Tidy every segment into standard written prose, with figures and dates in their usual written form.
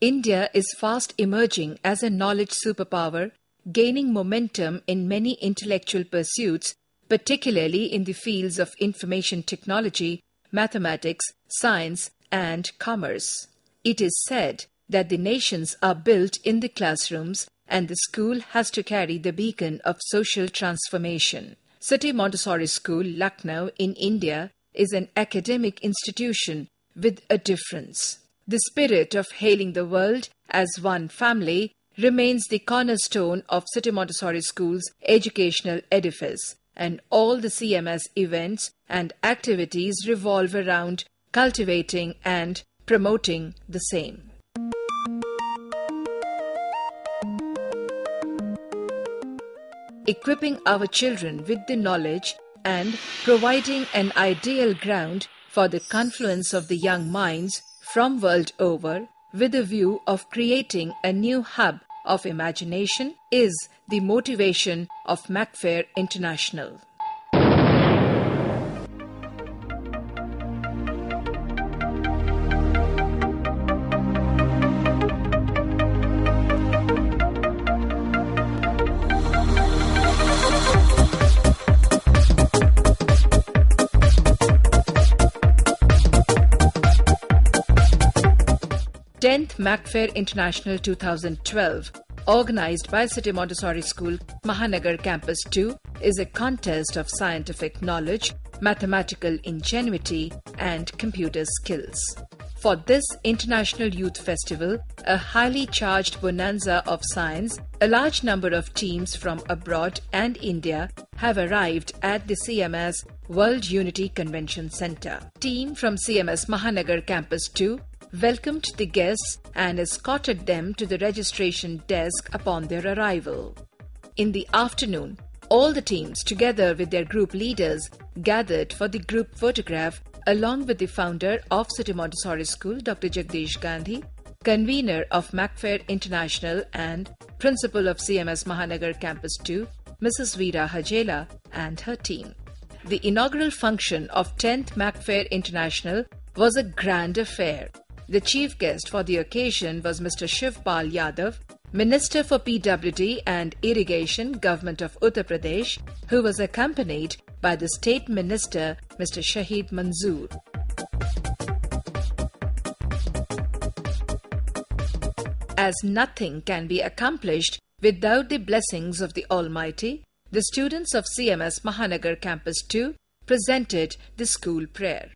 India is fast emerging as a knowledge superpower, gaining momentum in many intellectual pursuits, particularly in the fields of information technology, mathematics, science, and commerce. It is said that the nations are built in the classrooms and the school has to carry the beacon of social transformation. City Montessori School, Lucknow, in India, is an academic institution with a difference. The spirit of hailing the world as one family remains the cornerstone of City Montessori School's educational edifice, and all the CMS events and activities revolve around cultivating and promoting the same. Equipping our children with the knowledge and providing an ideal ground for the confluence of the young minds from world over with a view of creating a new hub of imagination is the motivation of MacFair International. Tenth MacFair International 2012, organized by City Montessori School, Mahanagar Campus 2, is a contest of scientific knowledge, mathematical ingenuity, and computer skills. For this International Youth Festival, a highly charged bonanza of science, a large number of teams from abroad and India have arrived at the CMS World Unity Convention Center. Team from CMS Mahanagar Campus 2 welcomed the guests and escorted them to the registration desk upon their arrival. In the afternoon, all the teams, together with their group leaders, gathered for the group photograph along with the founder of City Montessori School, Dr. Jagdish Gandhi, convener of MacFair International and principal of CMS Mahanagar Campus 2, Mrs. Veera Hajela, and her team. The inaugural function of 10th MacFair International was a grand affair. The chief guest for the occasion was Mr. Shivpal Yadav, Minister for PWD and Irrigation, Government of Uttar Pradesh, who was accompanied by the State Minister, Mr. Shahid Manzoor. As nothing can be accomplished without the blessings of the Almighty, the students of CMS Mahanagar Campus 2 presented the school prayer.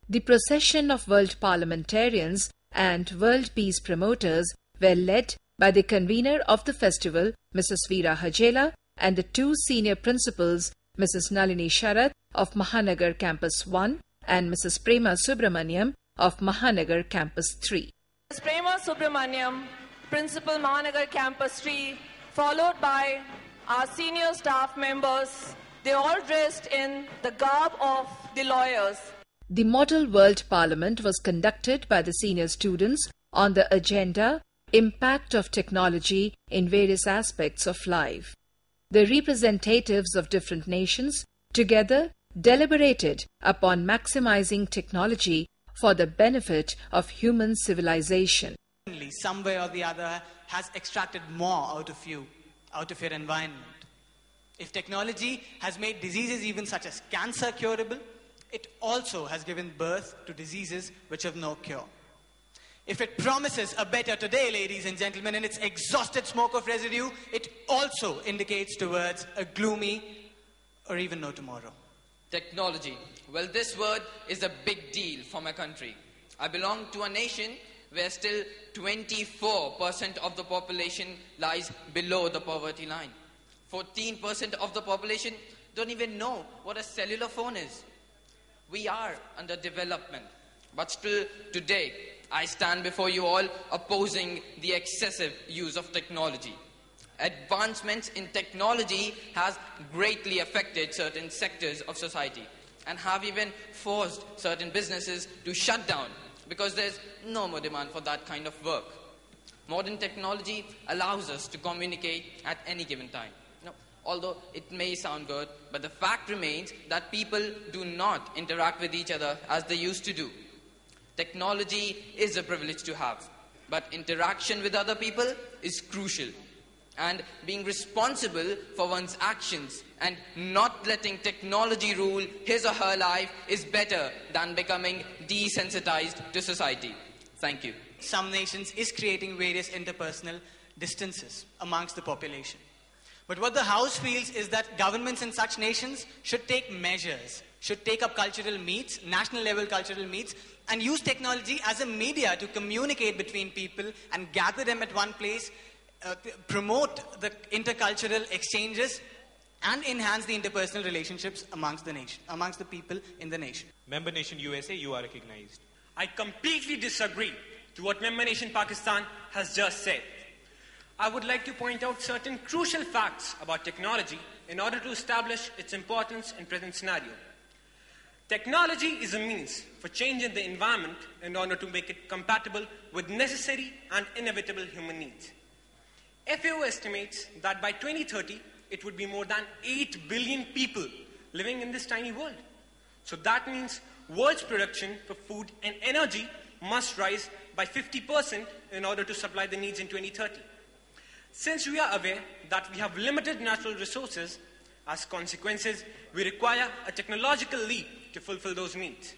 The procession of world parliamentarians and world peace promoters were led by the convener of the festival, Mrs. Veera Hajela, and the two senior principals, Mrs. Nalini Sharath of Mahanagar Campus 1 and Mrs. Prema Subramaniam of Mahanagar Campus 3. Mrs. Prema Subramaniam, Principal Mahanagar Campus 3, followed by our senior staff members. They all dressed in the garb of the lawyers. The Model World Parliament was conducted by the senior students on the agenda Impact of Technology in Various Aspects of Life. The representatives of different nations together deliberated upon maximizing technology for the benefit of human civilization. Some way or the other has extracted more out of you, out of your environment. If technology has made diseases even such as cancer curable, it also has given birth to diseases which have no cure. If it promises a better today, ladies and gentlemen, in its exhausted smoke of residue, it also indicates towards a gloomy or even no tomorrow. Technology. Well, this word is a big deal for my country. I belong to a nation where still 24% of the population lies below the poverty line. 14% of the population don't even know what a cellular phone is. We are under development, but still today I stand before you all opposing the excessive use of technology. Advancements in technology has greatly affected certain sectors of society and have even forced certain businesses to shut down because there's no more demand for that kind of work. Modern technology allows us to communicate at any given time. Although it may sound good, but the fact remains that people do not interact with each other as they used to do. Technology is a privilege to have, but interaction with other people is crucial. And being responsible for one's actions and not letting technology rule his or her life is better than becoming desensitized to society. Thank you. Some nations is creating various interpersonal distances amongst the population. But what the House feels is that governments in such nations should take measures, should take up cultural meets, national level cultural meets, and use technology as a media to communicate between people and gather them at one place, promote the intercultural exchanges, and enhance the interpersonal relationships amongst the nation, amongst the people in the nation. Member nation USA, you are recognized. I completely disagree to what member nation Pakistan has just said. I would like to point out certain crucial facts about technology in order to establish its importance in present scenario. Technology is a means for changing the environment in order to make it compatible with necessary and inevitable human needs. FAO estimates that by 2030, it would be more than 8 billion people living in this tiny world. So that means world's production for food and energy must rise by 50% in order to supply the needs in 2030. Since we are aware that we have limited natural resources, as consequences, we require a technological leap to fulfill those needs.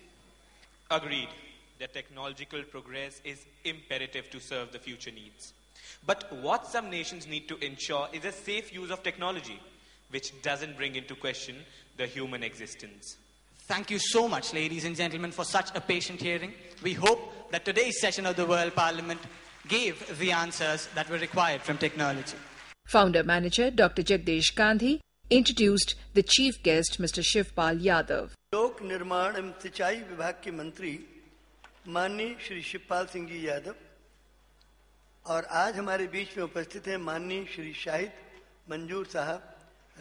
Agreed that technological progress is imperative to serve the future needs. But what some nations need to ensure is a safe use of technology, which doesn't bring into question the human existence. Thank you so much, ladies and gentlemen, for such a patient hearing. We hope that today's session of the World Parliament gave the answers that were required from technology. Founder Manager Dr. Jagdish Gandhi introduced the chief guest, Mr. Shivpal Yadav. लोक निर्माण एवं सिंचाई विभाग के मंत्री माननीय श्री शिवपाल सिंह जी यादव और आज हमारे बीच में उपस्थित हैं माननीय श्री शाहिद मंजूर साहब,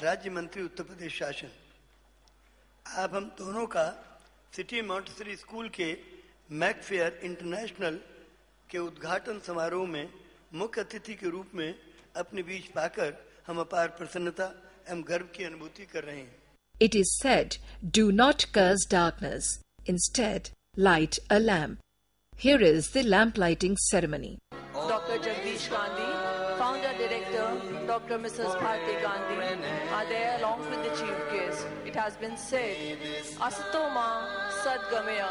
राज्य मंत्री उत्तर प्रदेश शासन। आप हम दोनों का सिटी मॉन्टेसरी स्कूल के मैकफेयर इंटरनेशनल के उद्घाटन समारोह में मुख्य अतिथि के रूप में अपने बीच पाकर हम अपार प्रसन्नता एवं गर्व की अनुभूति कर रहे हैं। It is said, do not curse darkness. Instead, light a lamp. Here is the lamp lighting ceremony. Dr. Jagdish Gandhi, Founder Director, Dr. Mrs. Bharti Gandhi are there along with the chief guest. It has been said, Asato ma Sadgamaya,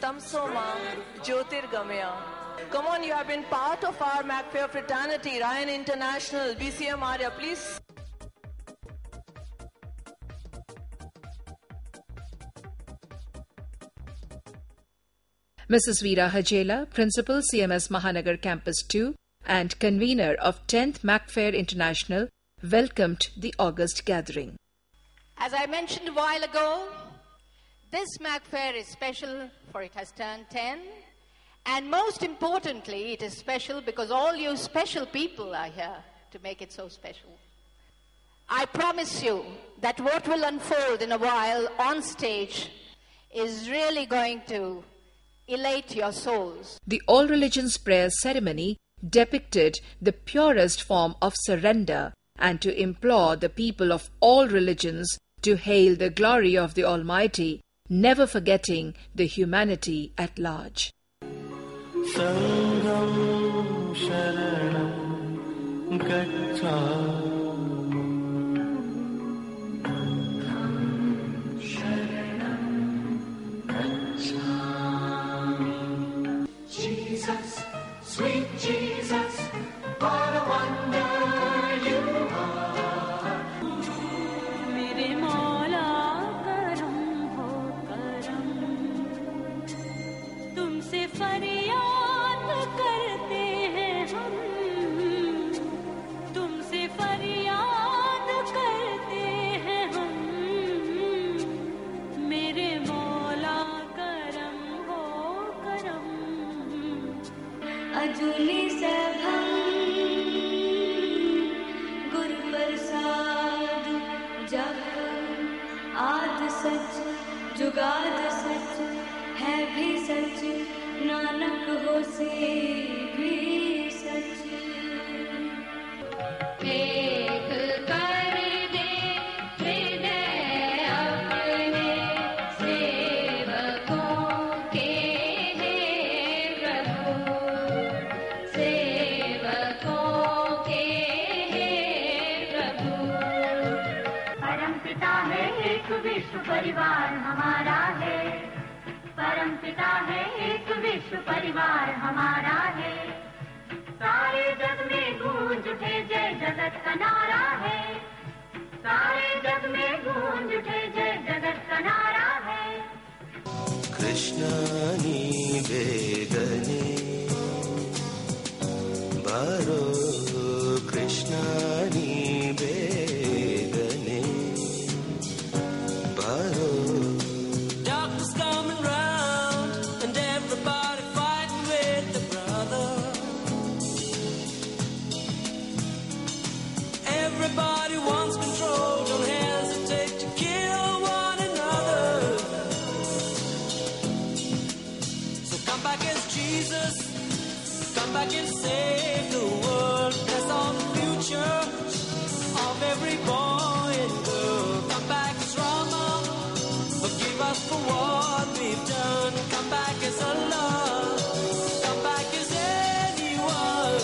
Tamso ma Jyotirgamaya. Come on, you have been part of our MacFair fraternity, Ryan International, BCM Arya, please. Mrs. Veera Hajela, Principal CMS Mahanagar Campus 2 and convener of 10th MacFair International, welcomed the August gathering. As I mentioned a while ago, this MacFair is special for it has turned 10. And most importantly, it is special because all you special people are here to make it so special. I promise you that what will unfold in a while on stage is really going to elate your souls. The All Religions Prayer ceremony depicted the purest form of surrender and to implore the people of all religions to hail the glory of the Almighty, never forgetting the humanity at large. Sangam Sharanam Gacchami. Jesus, sweet Jesus, what a wonder you are. Mere Maula karam ho karam, tumse faryad karte hain hum, tumse faryad karte hain hum, mere Maula karam ho karam. अजूनी सभम Guru Prasad जप आद सच जुगाद सच है भी सच नानक नानक होसे भी सच। एक कर दे हृदय अपने सेवकों के हे प्रभु, सेवकों के हे प्रभु। परमपिता है एक विश्व परिवार हमारा है, परमपिता है एक विश्व परिवार हमारा है। सारे जग में गूंज उठे जय जगत का नारा है, सारे जग में गूंज उठे जय जगत का नारा है। कृष्णानी बेगने बारो, कृष्णानी बेगने बारो। Darkness coming round and everybody fighting with the brother. Everybody wants control, don't hesitate to kill one another. So come back as Jesus, come back and save the world. Bless all the future of every boy and girl. Come back as Rama, forgive us for what we've done. Come back as Allah, come back as anyone.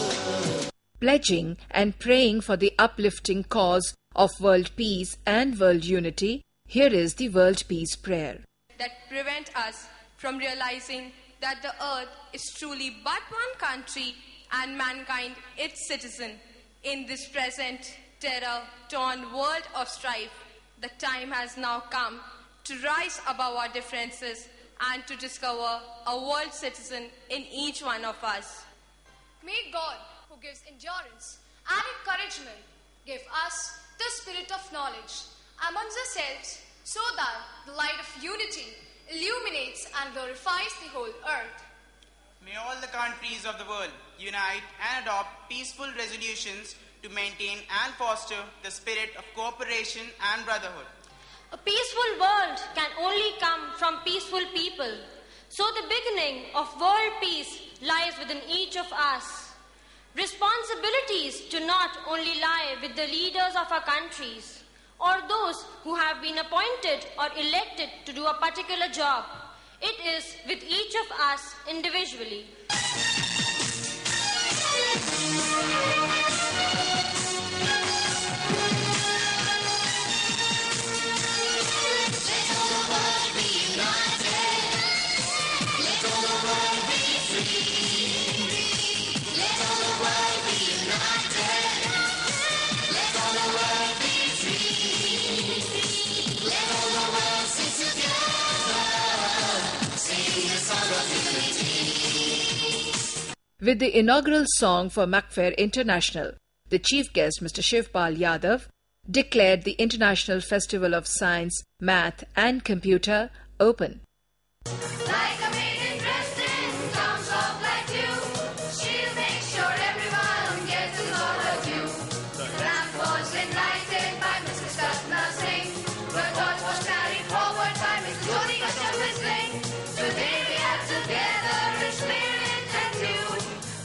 Pledging and praying for the uplifting cause of world peace and world unity, here is the World Peace Prayer. That prevent us from realizing that the earth is truly but one country and mankind its citizen. In this present terror-torn world of strife, the time has now come to rise above our differences and to discover a world citizen in each one of us. May God, who gives endurance and encouragement, give us the spirit of knowledge amongst ourselves, so that the light of unity illuminates and glorifies the whole earth. May all the countries of the world unite and adopt peaceful resolutions to maintain and foster the spirit of cooperation and brotherhood. A peaceful world can only come from peaceful people. So the beginning of world peace lies within each of us. Responsibilities do not only lie with the leaders of our countries or those who have been appointed or elected to do a particular job. It is with each of us individually. With the inaugural song for Macfair International, the chief guest, Mr. Shivpal Yadav, declared the International Festival of Science, Math and Computer open. Like a maiden dressed in gowns of light blue, she'll make sure everyone gets a lot of you. The lamp was enlightened by Mrs. Katna Singh, the torch was carried forward by Mrs. Jyoti Kashyap Singh. Today we are together in spirit and tune,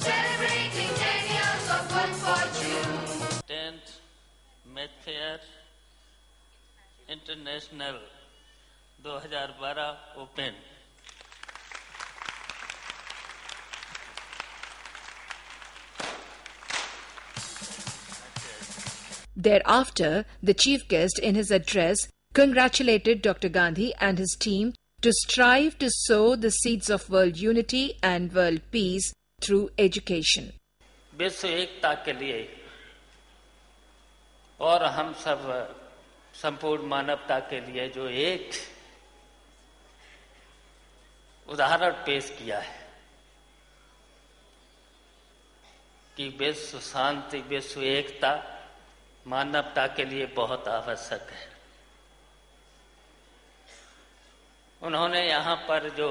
celebrating 10 years of good fortune. 10th Macfair International 2012 open. Thereafter, the chief guest in his address congratulated Dr. Gandhi and his team to strive to sow the seeds of world unity and world peace through education. विश्व एकता के लिए और हम सब संपूर्ण मानवता के लिए जो एक उदाहरण पेश किया है कि विश्व शांति, विश्व एकता मानवता के लिए बहुत आवश्यक है। उन्होंने यहाँ पर जो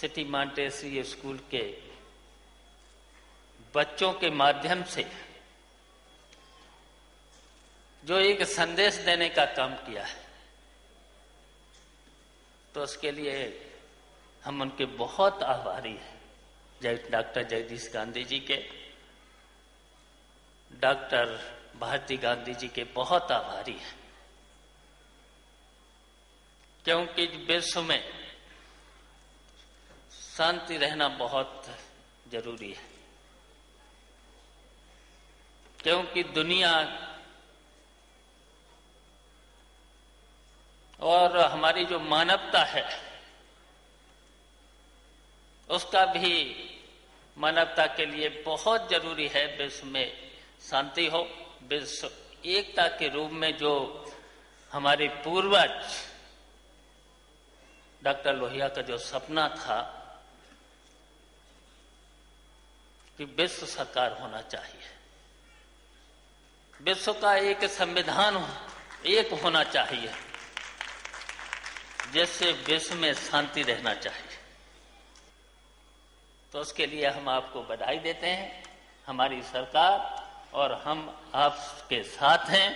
सिटी मॉन्टेसरी स्कूल के बच्चों के माध्यम से जो एक संदेश देने का काम किया है, तो उसके लिए हम उनके बहुत आभारी हैं। डॉक्टर जगदीश गांधी जी के, डॉक्टर भारती गांधी जी के बहुत आभारी हैं, क्योंकि विश्व में शांति रहना बहुत जरूरी है। क्योंकि दुनिया और हमारी जो मानवता है उसका भी मानवता के लिए बहुत जरूरी है विश्व में शांति हो। विश्व एकता के रूप में जो हमारे पूर्वज डॉक्टर लोहिया का जो सपना था कि विश्व सरकार होना चाहिए, विश्व का एक संविधान एक होना चाहिए, जिससे विश्व में शांति रहना चाहिए। तो उसके लिए हम आपको बधाई देते हैं, हमारी सरकार और हम आपके साथ हैं।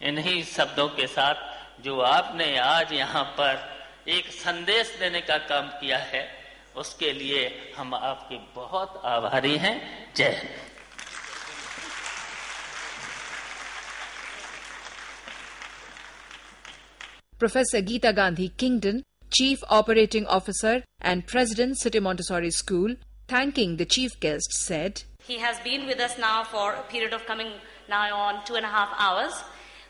इन्हीं शब्दों के साथ जो आपने आज यहाँ पर एक संदेश देने का काम किया है, उसके लिए हम आपके बहुत आभारी हैं। जय Hind. Professor Geeta Gandhi Kingdon, Chief Operating Officer and President, City Montessori School, thanking the chief guest, said, He has been with us now for a period of coming now on 2.5 hours.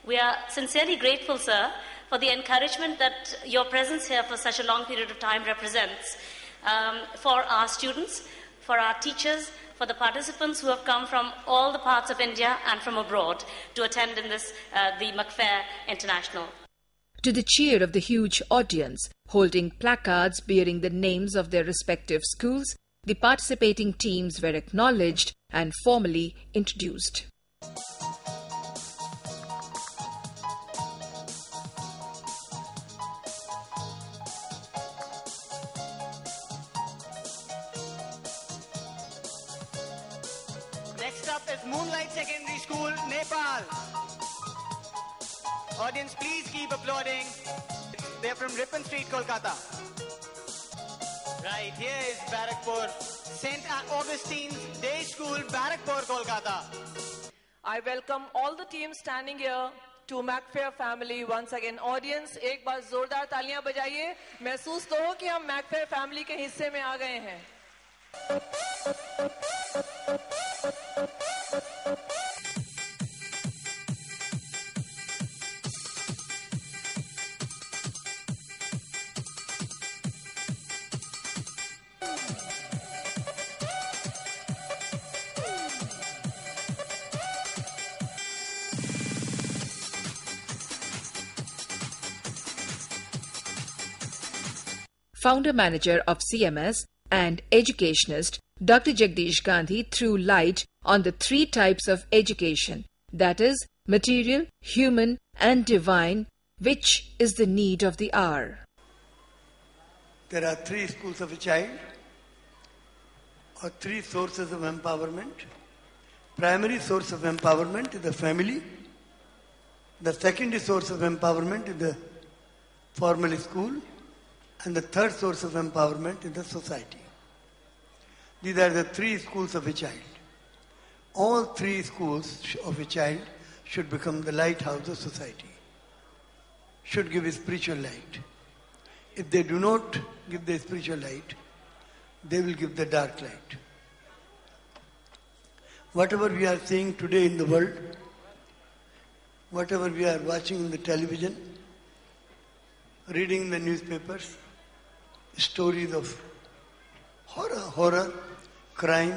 We are sincerely grateful, sir, for the encouragement that your presence here for such a long period of time represents for our students, for our teachers, for the participants who have come from all the parts of India and from abroad to attend in this, the McFair International. To the cheer of the huge audience, holding placards bearing the names of their respective schools, the participating teams were acknowledged and formally introduced. Next up is Moonlight Secondary School, Nepal. Audience, please keep applauding. They're from Ripon Street, Kolkata. Right, here is Barakpur, St. Augustine's Day School, Barakpur, Kolkata. I welcome all the teams standing here to McFair family once again. Audience, एक बार जोरदार तालियां बजाइए. महसूस तो हो कि हम McFair family के हिस्से में आ गए हैं. Founder-manager of CMS and educationist Dr. Jagdish Gandhi threw light on the three types of education, that is, material, human and divine, which is the need of the hour. There are three schools of a child, or three sources of empowerment. Primary source of empowerment is the family. The secondary source of empowerment is the formal school. And the third source of empowerment is the society. These are the three schools of a child. All three schools of a child should become the lighthouse of society, should give a spiritual light. If they do not give the spiritual light, they will give the dark light. Whatever we are seeing today in the world, whatever we are watching in the television, reading in the newspapers, stories of horror, crime,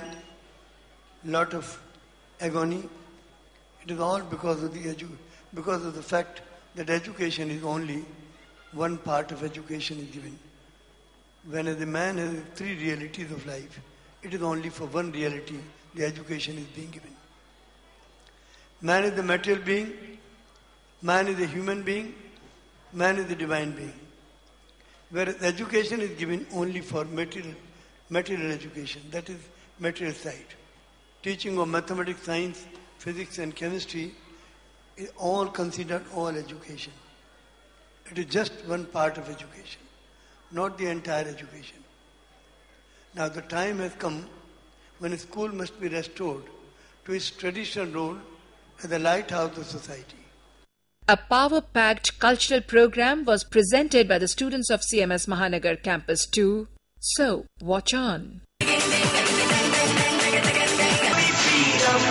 lot of agony. It is all because of the fact that education is only one part of education is given. When the man has three realities of life, it is only for one reality the education is being given. Man is the material being, man is a human being, man is the divine being. Whereas education is given only for material education, that is material side. Teaching of mathematics, science, physics and chemistry is all considered all education. It is just one part of education, not the entire education. Now the time has come when school must be restored to its traditional role as the lighthouse of society. A power-packed cultural program was presented by the students of CMS Mahanagar Campus 2. So, watch on.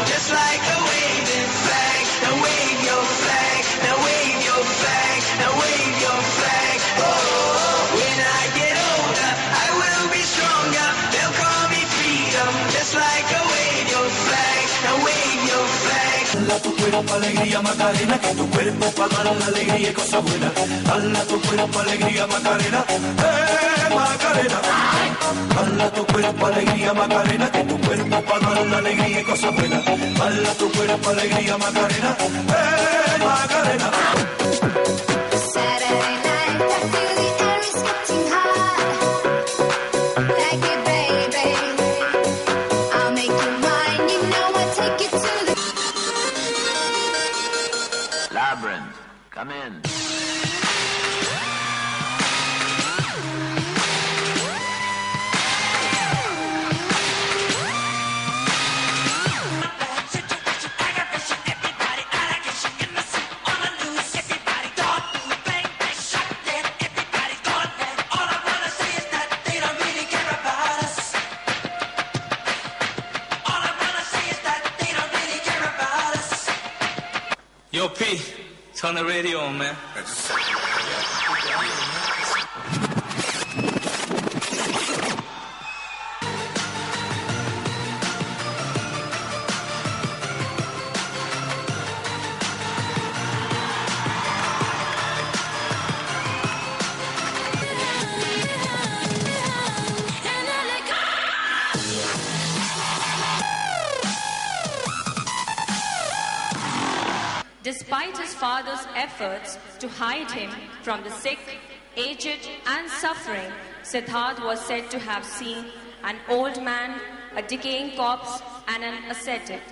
Just like a waving flag. Now wave your flag. Now wave your flag. Now wave your flag. Oh, when I get older, I will be stronger. They'll call me freedom. Just like a wave your flag. Now wave your flag. Dala tu cuerpo alegría Macarena, que tu cuerpo para dar la alegría y cosa buena. Dala tu cuerpo alegría Macarena, Macarena. Dala tu cuerpo alegría Macarena, que tu cuerpo para dar la alegría y cosa buena. Dala tu cuerpo alegría Macarena, Macarena. Saturday night, I feel the air is getting hot. Like it, baby. I'll make you mine. You know I'll take you to the Labyrinth, come in. Yo, P, turn the radio on, man. Despite his father's efforts to hide him from the sick, aged and suffering, Siddharth was said to have seen an old man, a decaying corpse and an ascetic.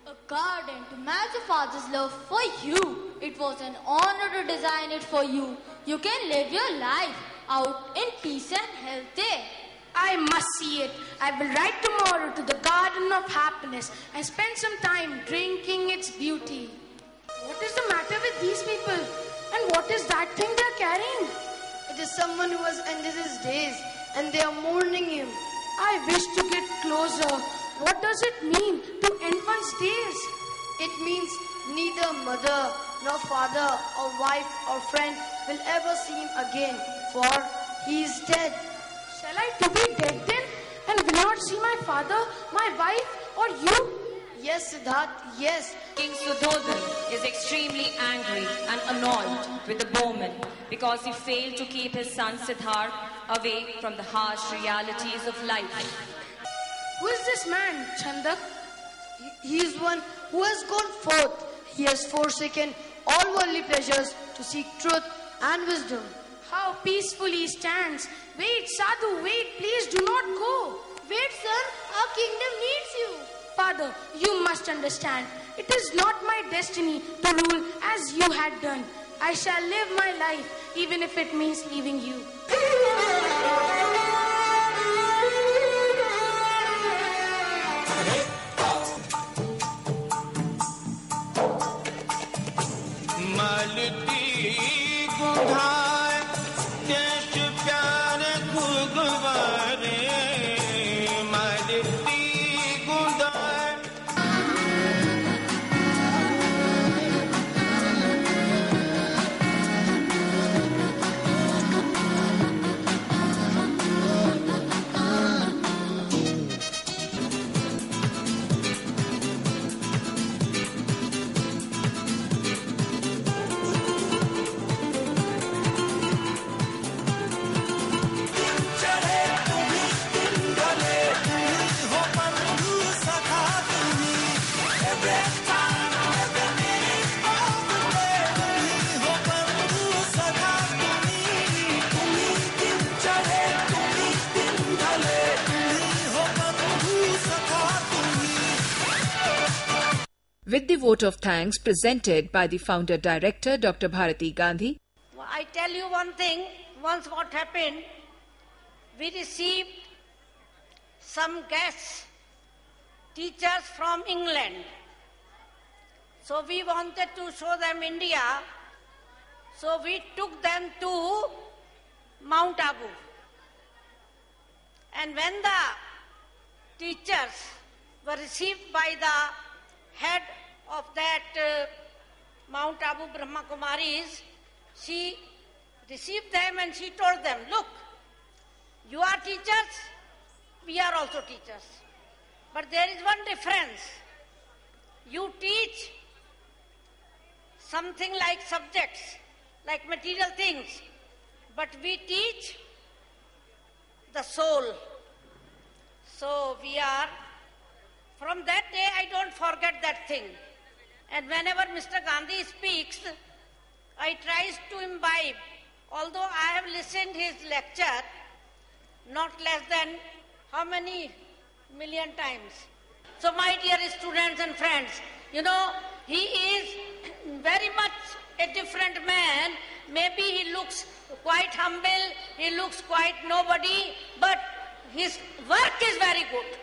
A garden to match your father's love for you. It was an honor to design it for you. You can live your life out in peace and health there. I must see it. I will ride tomorrow to the Garden of Happiness and spend some time drinking its beauty. What is the matter with these people? And what is that thing they are carrying? It is someone who has ended his days and they are mourning him. I wish to get closer. What does it mean to end one's days? It means neither mother nor father or wife or friend will ever see him again, for he is dead. Shall I to be dead then and will not see my father, my wife or you? Yes, Siddharth, yes. King Sudhodhan is extremely angry and annoyed with the bowman because he failed to keep his son Siddharth away from the harsh realities of life. Who is this man, Chandak? He is one who has gone forth. He has forsaken all worldly pleasures to seek truth and wisdom. How peacefully he stands. Wait, Sadhu, wait, please do not go. Wait, son, our kingdom needs you. Father, you must understand, it is not my destiny to rule as you had done. I shall live my life, even if it means leaving you. With the vote of thanks presented by the founder director Dr. Bharati Gandhi. I tell you one thing, once what happened, we received some guests, teachers from England. So we wanted to show them India. So we took them to Mount Abu. And when the teachers were received by the head of that Mount Abu Brahma Kumaris, she received them and she told them, look, you are teachers, we are also teachers. But there is one difference. You teach something like subjects, like material things, but we teach the soul. So we are, from that day I don't forget that thing. And whenever Mr. Gandhi speaks, I try to imbibe. Although I have listened his lecture not less than how many million times. So my dear students and friends, you know, he is very much a different man. Maybe he looks quite humble, he looks quite nobody, but his work is very good.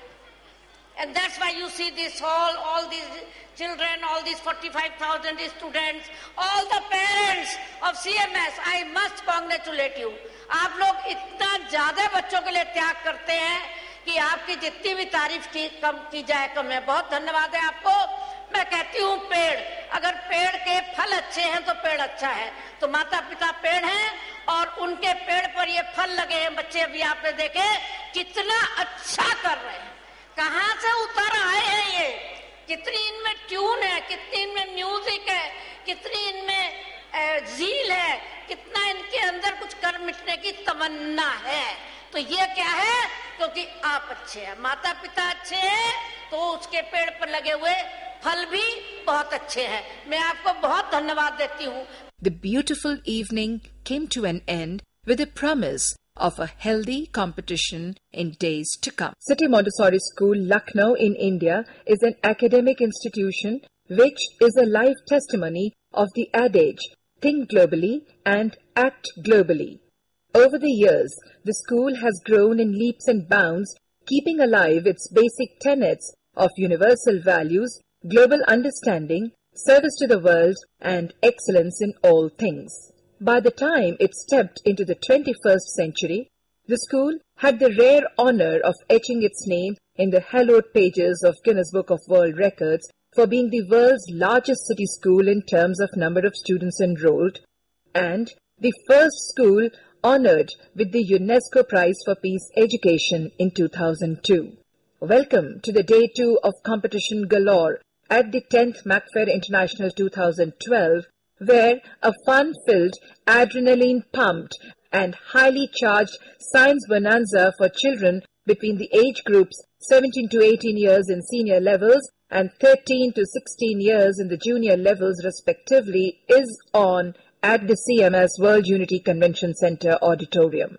And that's why you see this hall, all these children, all these 45,000 students, all the parents of CMS, I must congratulate you. आप लोग इतना ज्यादा बच्चों के लिए त्याग करते हैं कि आपकी जितनी भी तारीफ कम की जाए कम है. बहुत धन्यवाद है आपको. मैं कहती हूँ पेड़, अगर पेड़ के फल अच्छे हैं तो पेड़ अच्छा है. तो माता पिता पेड़ हैं और उनके पेड़ पर ये फल लगे हैं. बच्चे अभी आपने देखे कितना अच्छा कर रहे हैं. कहाँ से उतर आए हैं ये, कितनी इनमें ट्यून है, कितनी इनमें म्यूजिक है, कितनी इनमें जील है, कितना इनके अंदर कुछ कर मिटने की तमन्ना है. तो ये क्या है, क्योंकि आप अच्छे हैं, माता पिता अच्छे हैं, तो उसके पेड़ पर लगे हुए फल भी बहुत अच्छे हैं. मैं आपको बहुत धन्यवाद देती हूँ. The beautiful evening came to an end with a promise of a healthy competition in days to come. City Montessori School, Lucknow in India is an academic institution which is a live testimony of the adage, think globally and act globally. Over the years, the school has grown in leaps and bounds, keeping alive its basic tenets of universal values, global understanding, service to the world, and excellence in all things. By the time it stepped into the 21st century, the school had the rare honor of etching its name in the hallowed pages of Guinness Book of World Records for being the world's largest city school in terms of number of students enrolled, and the first school honored with the UNESCO Prize for Peace Education in 2002. Welcome to the Day 2 of Competition Galore at the 10th MacFair International 2012, where a fun-filled, adrenaline-pumped and highly charged science bonanza for children between the age groups 17 to 18 years in senior levels and 13 to 16 years in the junior levels respectively is on at the CMS World Unity Convention Center Auditorium.